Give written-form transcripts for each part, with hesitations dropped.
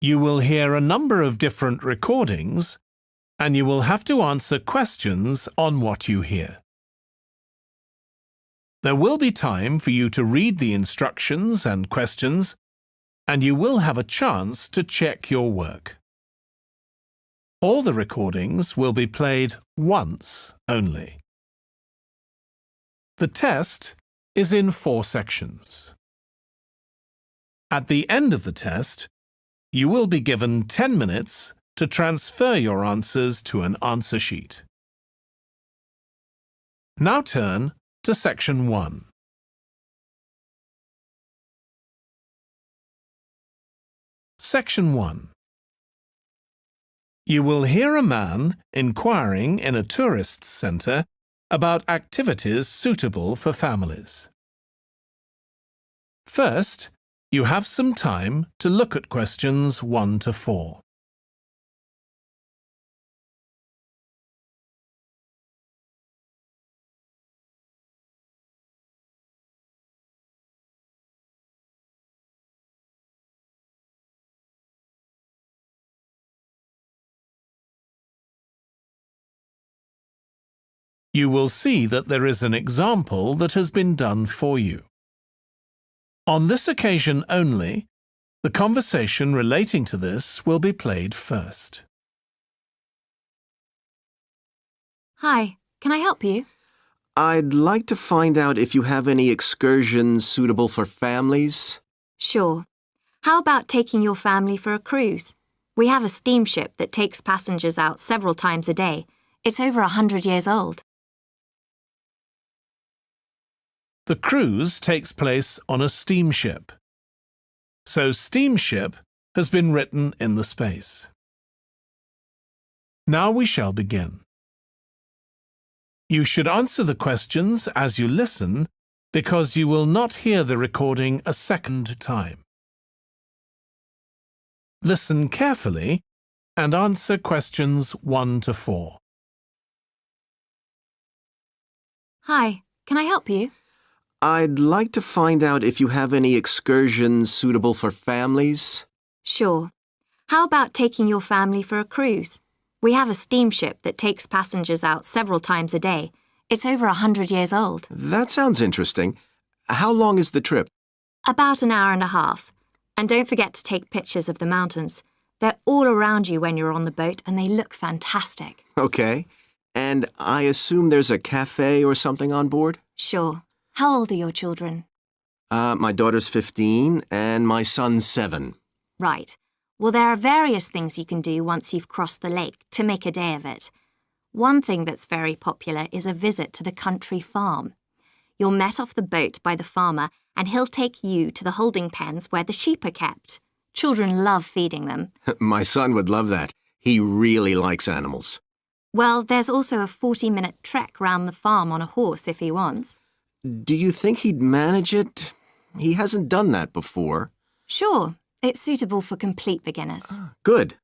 You will hear a number of different recordings, and you will have to answer questions on what you hear. There will be time for you to read the instructions and questions, and you will have a chance to check your work. All the recordings will be played once only. The test is in 4 sections. At the end of the test, you will be given 10 minutes to transfer your answers to an answer sheet. Now turn to Section 1. Section 1. You will hear a man inquiring in a tourist centre about activities suitable for families. First, you have some time to look at questions 1 to 4. You will see that there is an example that has been done for you. On this occasion only, the conversation relating to this will be played first. Hi, can I help you? I'd like to find out if you have any excursions suitable for families. Sure. How about taking your family for a cruise? We have a steamship that takes passengers out several times a day. It's over 100 years old. The cruise takes place on a steamship. So steamship has been written in the space. Now we shall begin. You should answer the questions as you listen because you will not hear the recording a second time. Listen carefully and answer questions 1 to 4. Hi, can I help you? I'd like to find out if you have any excursions suitable for families. Sure. How about taking your family for a cruise? We have a steamship that takes passengers out several times a day. It's over 100 years old. That sounds interesting. How long is the trip? About an hour and a half. And don't forget to take pictures of the mountains. They're all around you when you're on the boat and they look fantastic. Okay. And I assume there's a cafe or something on board? Sure. How old are your children? My daughter's 15 and my son's 7. Right. Well, there are various things you can do once you've crossed the lake to make a day of it. One thing that's very popular is a visit to the country farm. You're met off the boat by the farmer and he'll take you to the holding pens where the sheep are kept. Children love feeding them. My son would love that. He really likes animals. Well, there's also a 40-minute trek round the farm on a horse if he wants. Do you think he'd manage it? He hasn't done that before. Sure. It's suitable for complete beginners. Good.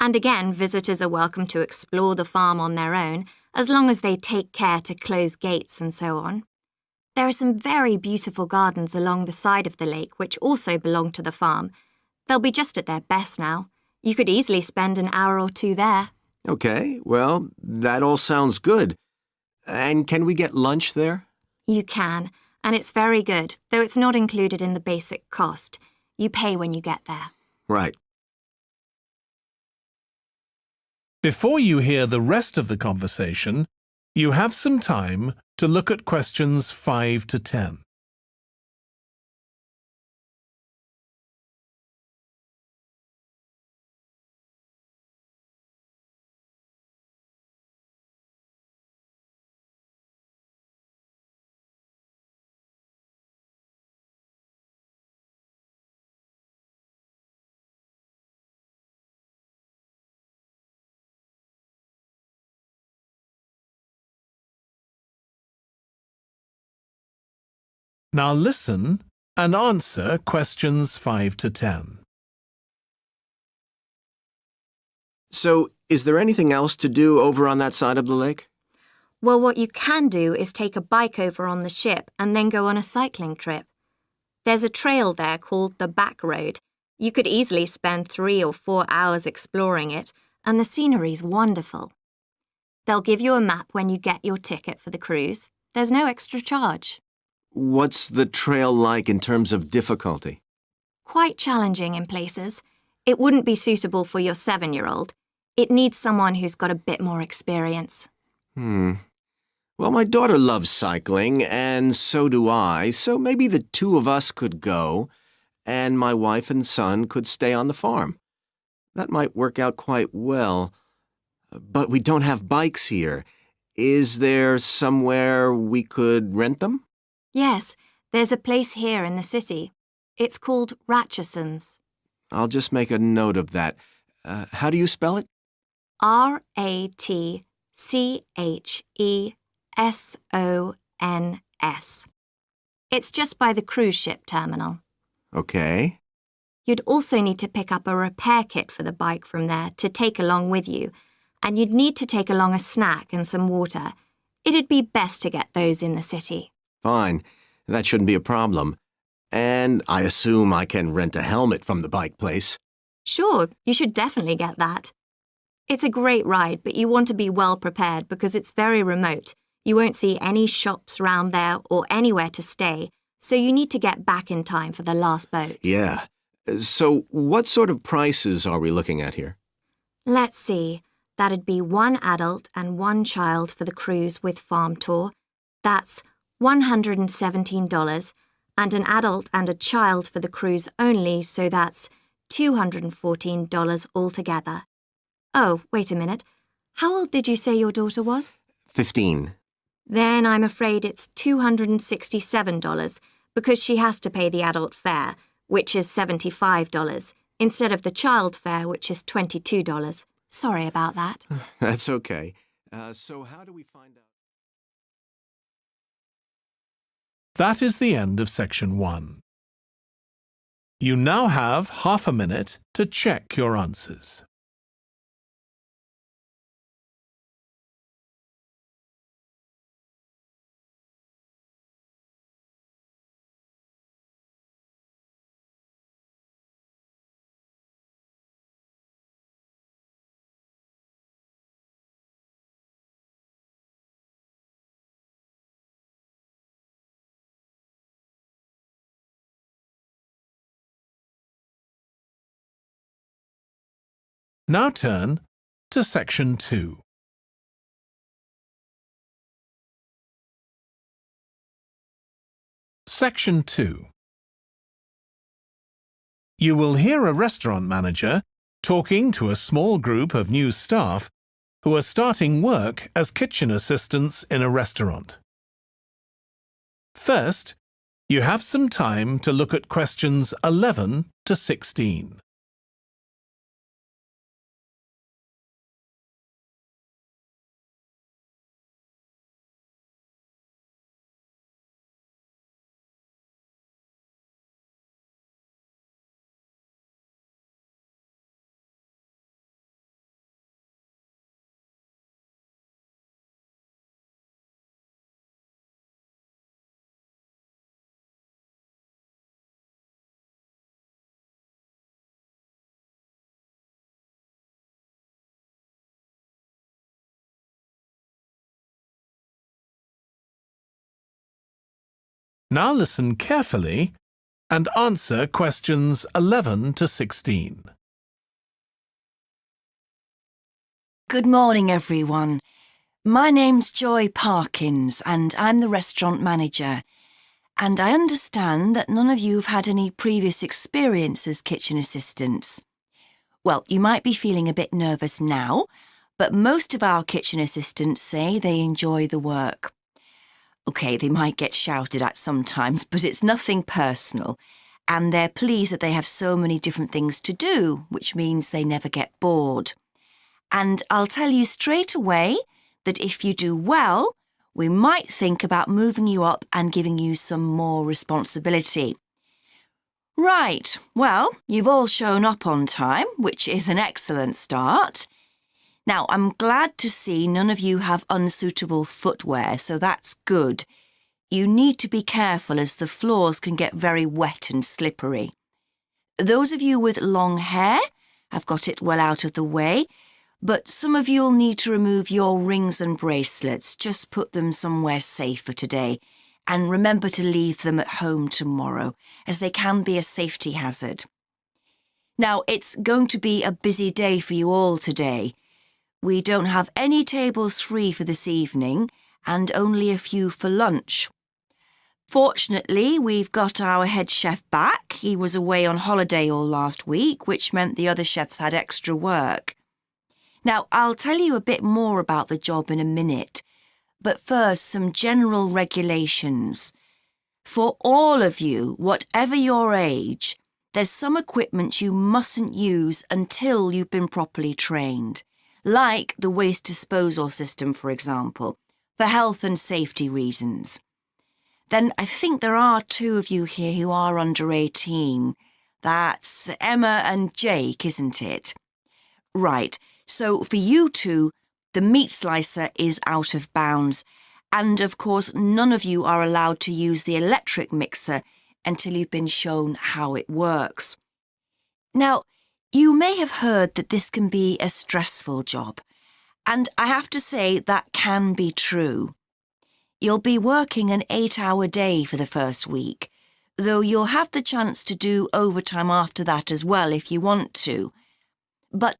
And again, visitors are welcome to explore the farm on their own, as long as they take care to close gates and so on. There are some very beautiful gardens along the side of the lake which also belong to the farm. They'll be just at their best now. You could easily spend an hour or 2 there. Okay, well, that all sounds good. And can we get lunch there? You can, and it's very good, though it's not included in the basic cost. You pay when you get there. Right. Before you hear the rest of the conversation, you have some time to look at questions 5 to 10. Now listen and answer questions 5 to 10. So, is there anything else to do over on that side of the lake? Well, what you can do is take a bike over on the ship and then go on a cycling trip. There's a trail there called the Back Road. You could easily spend 3 or 4 hours exploring it, and the scenery's wonderful. They'll give you a map when you get your ticket for the cruise. There's no extra charge. What's the trail like in terms of difficulty? Quite challenging in places. It wouldn't be suitable for your 7-year-old. It needs someone who's got a bit more experience. Well, my daughter loves cycling, and so do I, so maybe the two of us could go, and my wife and son could stay on the farm. That might work out quite well. But we don't have bikes here. Is there somewhere we could rent them? Yes, there's a place here in the city. It's called Ratcheson's. I'll just make a note of that. How do you spell it? Ratchesons. It's just by the cruise ship terminal. Okay. You'd also need to pick up a repair kit for the bike from there to take along with you, and you'd need to take along a snack and some water. It'd be best to get those in the city. Fine. That shouldn't be a problem. And I assume I can rent a helmet from the bike place. Sure, you should definitely get that. It's a great ride, but you want to be well prepared because it's very remote. You won't see any shops round there or anywhere to stay, so you need to get back in time for the last boat. Yeah. So what sort of prices are we looking at here? Let's see. That'd be 1 adult and 1 child for the cruise with farm tour. That's $117, and an adult and a child for the cruise only, so that's $214 altogether. Oh, wait a minute. How old did you say your daughter was? 15. Then I'm afraid it's $267 because she has to pay the adult fare, which is $75, instead of the child fare, which is $22. Sorry about that. That's okay. So how do we find out? That is the end of section 1. You now have half a minute to check your answers. Now turn to section 2. Section 2. You will hear a restaurant manager talking to a small group of new staff who are starting work as kitchen assistants in a restaurant. First, you have some time to look at questions 11 to 16. Now listen carefully and answer questions 11 to 16. Good morning, everyone. My name's Joy Parkins, and I'm the restaurant manager. And I understand that none of you have had any previous experience as kitchen assistants. Well, you might be feeling a bit nervous now, but most of our kitchen assistants say they enjoy the work. OK, they might get shouted at sometimes, but it's nothing personal. And they're pleased that they have so many different things to do, which means they never get bored. And I'll tell you straight away that if you do well, we might think about moving you up and giving you some more responsibility. Right, well, you've all shown up on time, which is an excellent start. Now, I'm glad to see none of you have unsuitable footwear, so that's good. You need to be careful as the floors can get very wet and slippery. Those of you with long hair have got it well out of the way, but some of you'll need to remove your rings and bracelets. Just put them somewhere safe for today, and remember to leave them at home tomorrow, as they can be a safety hazard. Now, it's going to be a busy day for you all today. We don't have any tables free for this evening, and only a few for lunch. Fortunately, we've got our head chef back. He was away on holiday all last week, which meant the other chefs had extra work. Now, I'll tell you a bit more about the job in a minute, but first, some general regulations. For all of you, whatever your age, there's some equipment you mustn't use until you've been properly trained, like the waste disposal system, for example, for health and safety reasons. Then I think there are 2 of you here who are under 18. That's Emma and Jake, isn't it? Right, so for you 2, the meat slicer is out of bounds, and of course none of you are allowed to use the electric mixer until you've been shown how it works. Now, you may have heard that this can be a stressful job, and I have to say that can be true. You'll be working an 8-hour day for the first week, though you'll have the chance to do overtime after that as well if you want to. But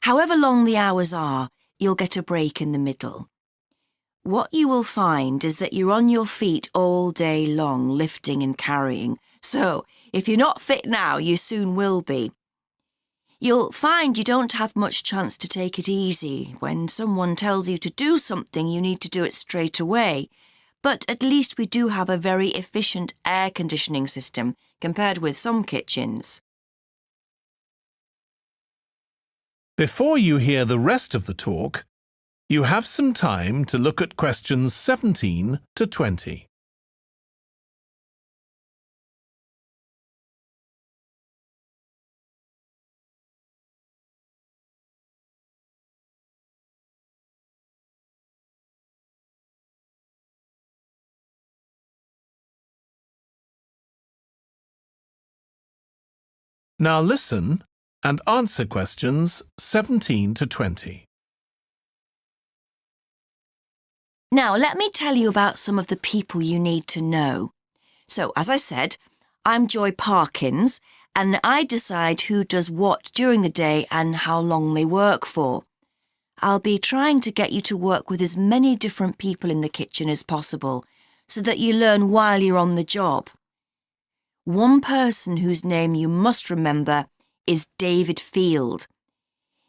however long the hours are, you'll get a break in the middle. What you will find is that you're on your feet all day long, lifting and carrying. So, if you're not fit now, you soon will be. You'll find you don't have much chance to take it easy. When someone tells you to do something, you need to do it straight away. But at least we do have a very efficient air conditioning system compared with some kitchens. Before you hear the rest of the talk, you have some time to look at questions 17 to 20. Now listen and answer questions 17 to 20. Now, let me tell you about some of the people you need to know. So, as I said, I'm Joy Parkins, and I decide who does what during the day and how long they work for. I'll be trying to get you to work with as many different people in the kitchen as possible, so that you learn while you're on the job. One person whose name you must remember is David Field.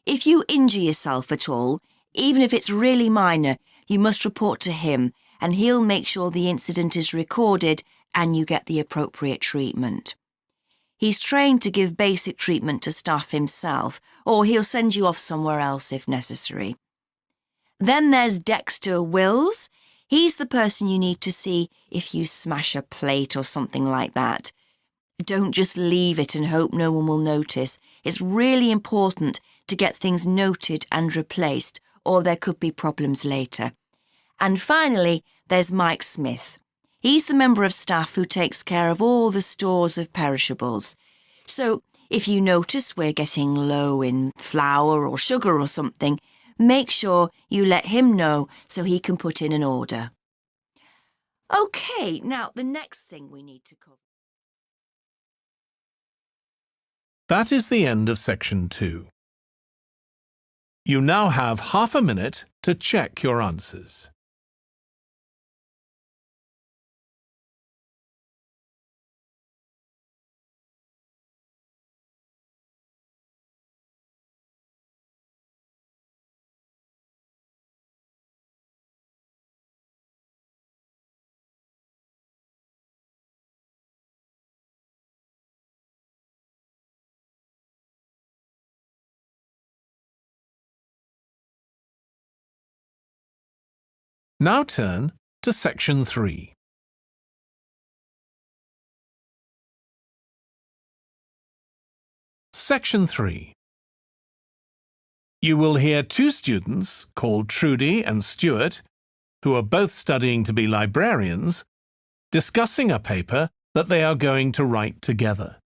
If you injure yourself at all, even if it's really minor, you must report to him, and he'll make sure the incident is recorded and you get the appropriate treatment. He's trained to give basic treatment to staff himself, or he'll send you off somewhere else if necessary. Then there's Dexter Wills. He's the person you need to see if you smash a plate or something like that. Don't just leave it and hope no one will notice. It's really important to get things noted and replaced, or there could be problems later. And finally, there's Mike Smith. He's the member of staff who takes care of all the stores of perishables. So, if you notice we're getting low in flour or sugar or something, make sure you let him know so he can put in an order. OK, now the next thing we need to cover. That is the end of section 2. You now have half a minute to check your answers. Now turn to section 3. Section 3. You will hear 2 students called Trudy and Stuart, who are both studying to be librarians, discussing a paper that they are going to write together.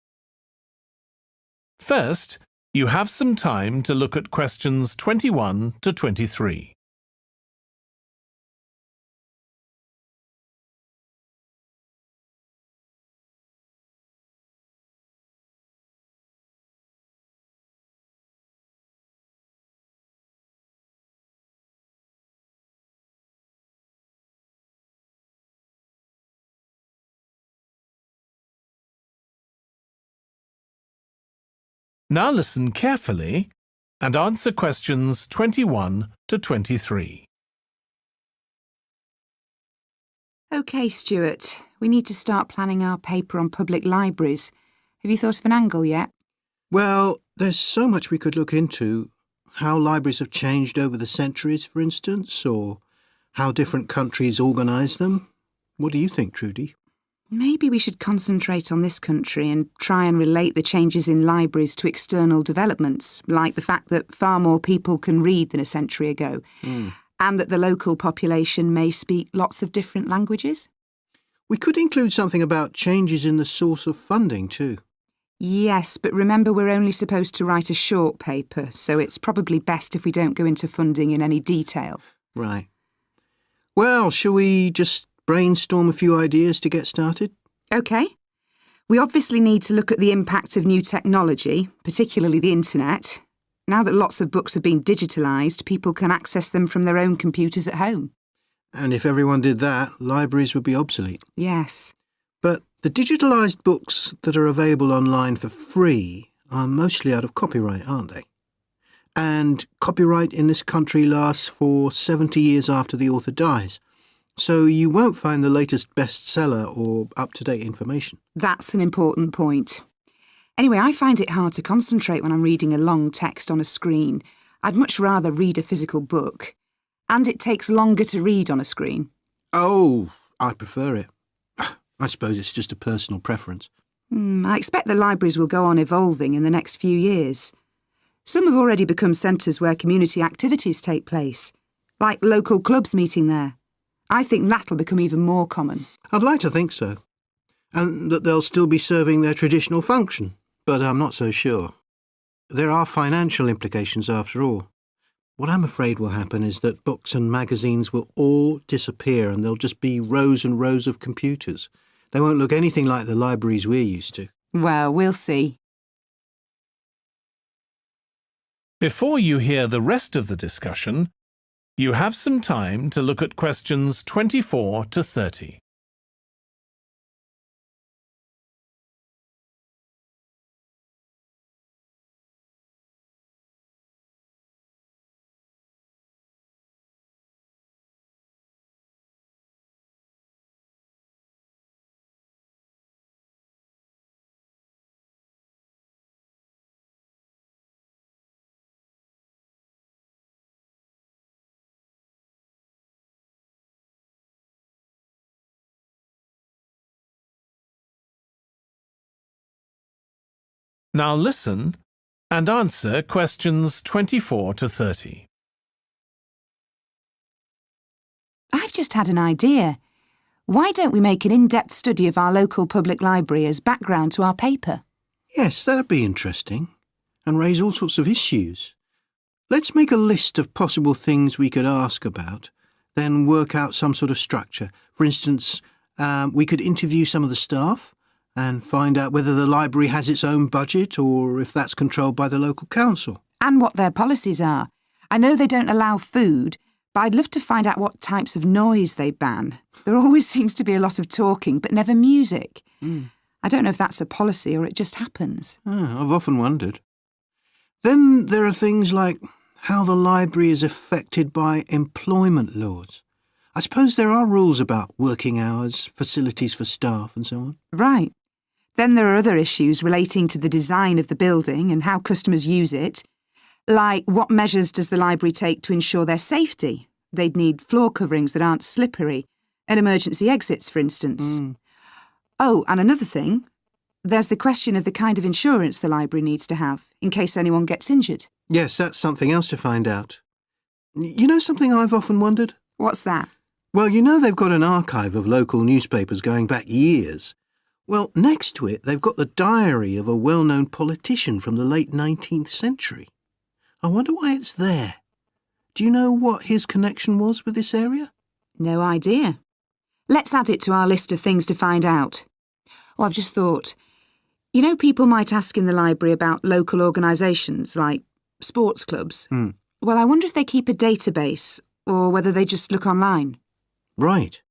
First, you have some time to look at questions 21 to 23. Now listen carefully and answer questions 21 to 23. OK, Stuart, we need to start planning our paper on public libraries. Have you thought of an angle yet? Well, there's so much we could look into. How libraries have changed over the centuries, for instance, or how different countries organise them. What do you think, Trudy? Maybe we should concentrate on this country and try and relate the changes in libraries to external developments, like the fact that far more people can read than a century ago, and that the local population may speak lots of different languages. We could include something about changes in the source of funding too. Yes, but remember we're only supposed to write a short paper, so it's probably best if we don't go into funding in any detail. Right. Well, shall we just brainstorm a few ideas to get started? OK. We obviously need to look at the impact of new technology, particularly the internet. Now that lots of books have been digitalised, people can access them from their own computers at home. And if everyone did that, libraries would be obsolete. Yes. But the digitalised books that are available online for free are mostly out of copyright, aren't they? And copyright in this country lasts for 70 years after the author dies. So you won't find the latest bestseller or up-to-date information. That's an important point. Anyway, I find it hard to concentrate when I'm reading a long text on a screen. I'd much rather read a physical book. And it takes longer to read on a screen. Oh, I prefer it. I suppose it's just a personal preference. I expect the libraries will go on evolving in the next few years. Some have already become centres where community activities take place, like local clubs meeting there. I think that'll become even more common. I'd like to think so. And that they'll still be serving their traditional function, but I'm not so sure. There are financial implications after all. What I'm afraid will happen is that books and magazines will all disappear and there'll just be rows and rows of computers. They won't look anything like the libraries we're used to. Well, we'll see. Before you hear the rest of the discussion, you have some time to look at questions 24 to 30. Now listen and answer questions 24 to 30. I've just had an idea. Why don't we make an in-depth study of our local public library as background to our paper? Yes, that'd be interesting, and raise all sorts of issues. Let's make a list of possible things we could ask about, then work out some sort of structure. For instance, we could interview some of the staff and find out whether the library has its own budget or if that's controlled by the local council. And what their policies are. I know they don't allow food, but I'd love to find out what types of noise they ban. There always seems to be a lot of talking, but never music. I don't know if that's a policy or it just happens. I've often wondered. Then there are things like how the library is affected by employment laws. I suppose there are rules about working hours, facilities for staff and so on. Right. Then there are other issues relating to the design of the building and how customers use it, like what measures does the library take to ensure their safety? They'd need floor coverings that aren't slippery, and emergency exits, for instance. Oh, and another thing, there's the question of the kind of insurance the library needs to have, in case anyone gets injured. Yes, that's something else to find out. You know something I've often wondered? What's that? Well, you know they've got an archive of local newspapers going back years. Well, next to it, they've got the diary of a well-known politician from the late 19th century. I wonder why it's there. Do you know what his connection was with this area? No idea. Let's add it to our list of things to find out. Oh, I've just thought. You know, people might ask in the library about local organisations, like sports clubs. Well, I wonder if they keep a database, or whether they just look online. Right.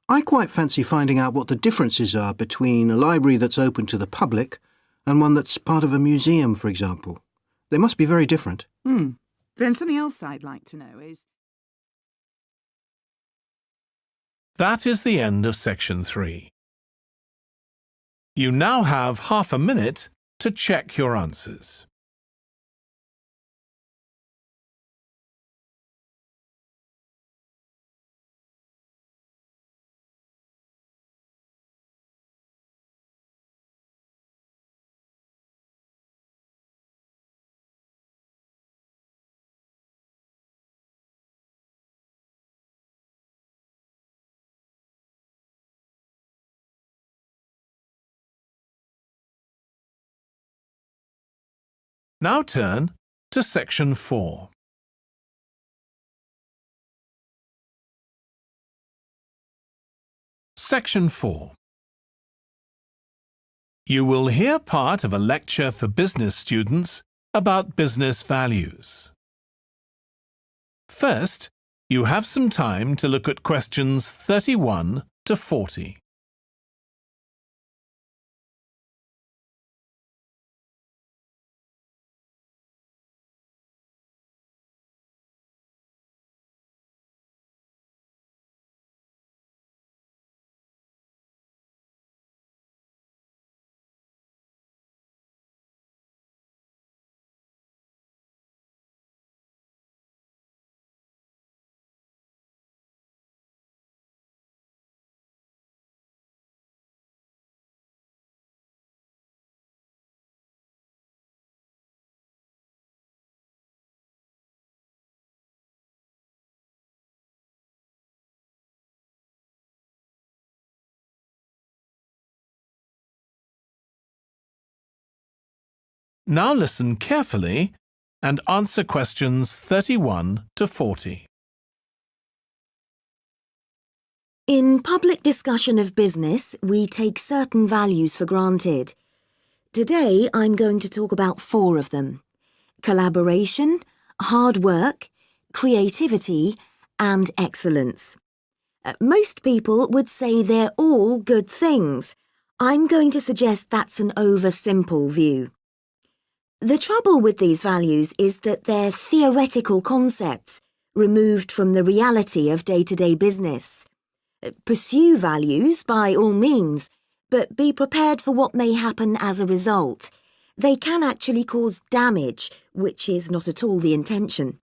I quite fancy finding out what the differences are between a library that's open to the public and one that's part of a museum, for example. They must be very different. Then something else I'd like to know is... That is the end of section 3. You now have half a minute to check your answers. Now turn to section 4. Section 4. You will hear part of a lecture for business students about business values. First, you have some time to look at questions 31 to 40. Now listen carefully and answer questions 31 to 40. In public discussion of business, we take certain values for granted. Today, I'm going to talk about 4 of them: collaboration, hard work, creativity, and excellence. Most people would say they're all good things. I'm going to suggest that's an oversimple view. The trouble with these values is that they're theoretical concepts, removed from the reality of day-to-day business. Pursue values by all means, but be prepared for what may happen as a result. They can actually cause damage, which is not at all the intention.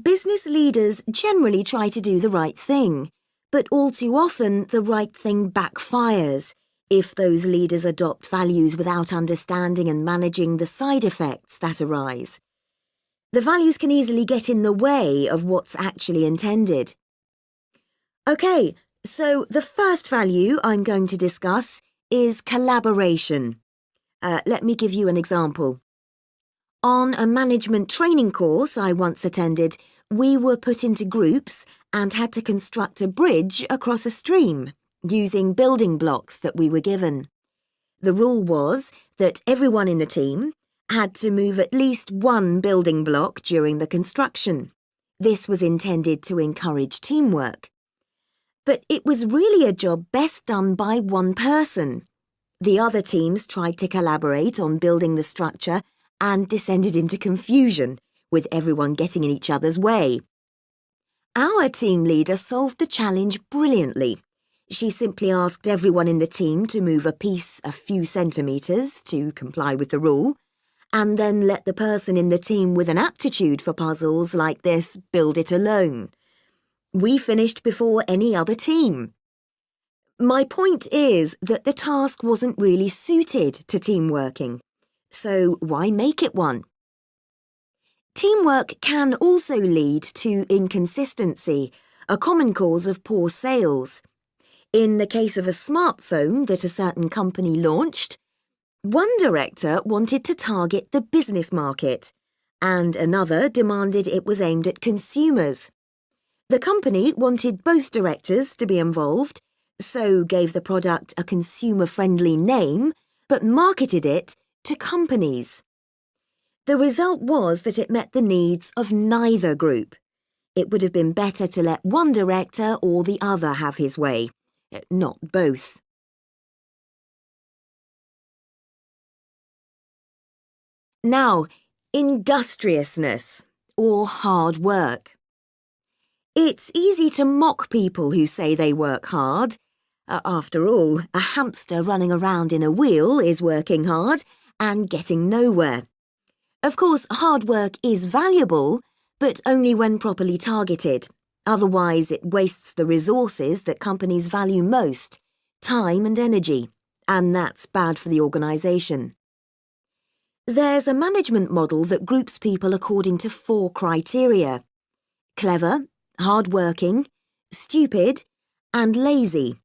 Business leaders generally try to do the right thing, but all too often the right thing backfires if those leaders adopt values without understanding and managing the side effects that arise. The values can easily get in the way of what's actually intended. OK, so the first value I'm going to discuss is collaboration. Let me give you an example. On a management training course I once attended, we were put into groups and had to construct a bridge across a stream, using building blocks that we were given. The rule was that everyone in the team had to move at least one building block during the construction. This was intended to encourage teamwork. But it was really a job best done by one person. The other teams tried to collaborate on building the structure and descended into confusion, with everyone getting in each other's way. Our team leader solved the challenge brilliantly. She simply asked everyone in the team to move a piece a few centimetres to comply with the rule, and then let the person in the team with an aptitude for puzzles like this build it alone. We finished before any other team. My point is that the task wasn't really suited to team working, so why make it one? Teamwork can also lead to inconsistency, a common cause of poor sales. In the case of a smartphone that a certain company launched, one director wanted to target the business market, and another demanded it was aimed at consumers. The company wanted both directors to be involved, so gave the product a consumer-friendly name, but marketed it to companies. The result was that it met the needs of neither group. It would have been better to let one director or the other have his way, not both. Now, industriousness, or hard work. It's easy to mock people who say they work hard. After all, a hamster running around in a wheel is working hard and getting nowhere. Of course, hard work is valuable, but only when properly targeted. Otherwise, it wastes the resources that companies value most, time and energy, and that's bad for the organisation. There's a management model that groups people according to 4 criteria: clever, hard-working, stupid, and lazy.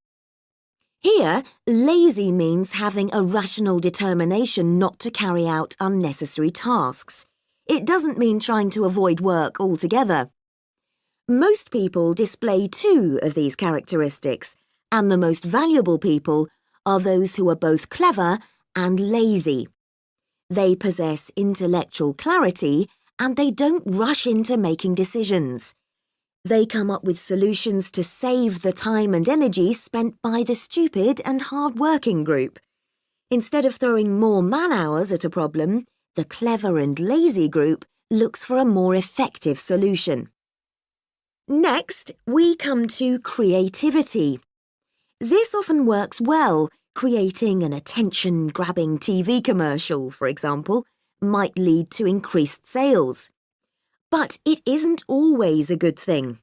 Here, lazy means having a rational determination not to carry out unnecessary tasks. It doesn't mean trying to avoid work altogether. Most people display 2 of these characteristics, and the most valuable people are those who are both clever and lazy. They possess intellectual clarity and they don't rush into making decisions. They come up with solutions to save the time and energy spent by the stupid and hard-working group. Instead of throwing more man-hours at a problem, the clever and lazy group looks for a more effective solution. Next, we come to creativity. This often works well. Creating an attention-grabbing TV commercial, for example, might lead to increased sales. But it isn't always a good thing.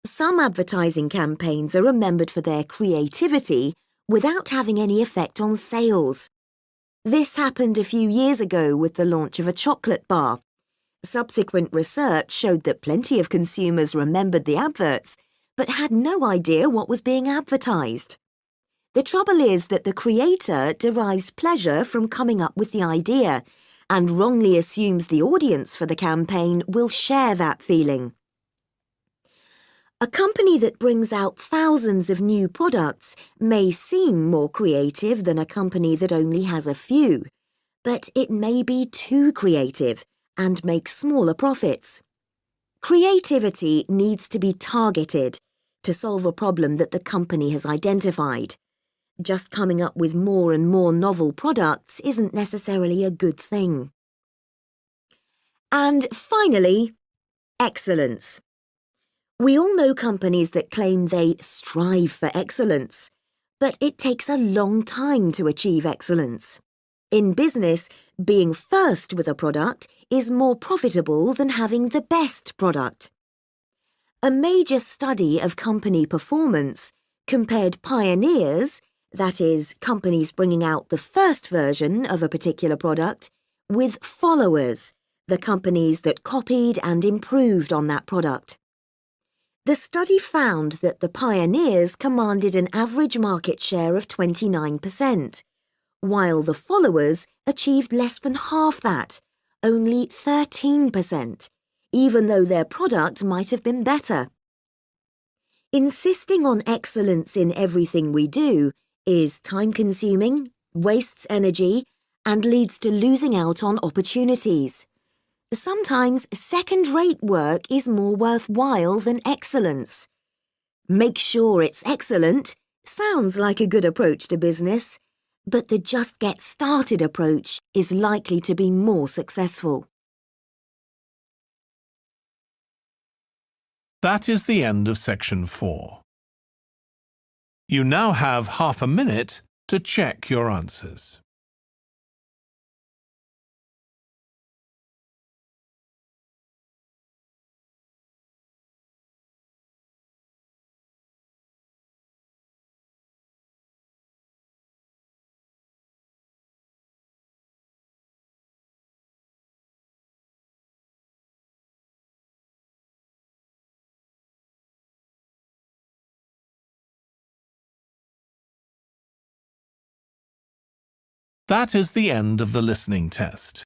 Some advertising campaigns are remembered for their creativity without having any effect on sales. This happened a few years ago with the launch of a chocolate bar. Subsequent research showed that plenty of consumers remembered the adverts, but had no idea what was being advertised. The trouble is that the creator derives pleasure from coming up with the idea and wrongly assumes the audience for the campaign will share that feeling. A company that brings out thousands of new products may seem more creative than a company that only has a few, but it may be too creative and make smaller profits. Creativity needs to be targeted to solve a problem that the company has identified. Just coming up with more and more novel products isn't necessarily a good thing. And finally, excellence. We all know companies that claim they strive for excellence, but it takes a long time to achieve excellence. In business, being first with a product is more profitable than having the best product. A major study of company performance compared pioneers, that is, companies bringing out the first version of a particular product, with followers, the companies that copied and improved on that product. The study found that the pioneers commanded an average market share of 29%, while the followers achieved less than half that, only 13%, even though their product might have been better. Insisting on excellence in everything we do is time-consuming, wastes energy, and leads to losing out on opportunities. Sometimes second-rate work is more worthwhile than excellence. Make sure it's excellent sounds like a good approach to business, but the just get started approach is likely to be more successful. That is the end of section 4. You now have half a minute to check your answers. That is the end of the listening test.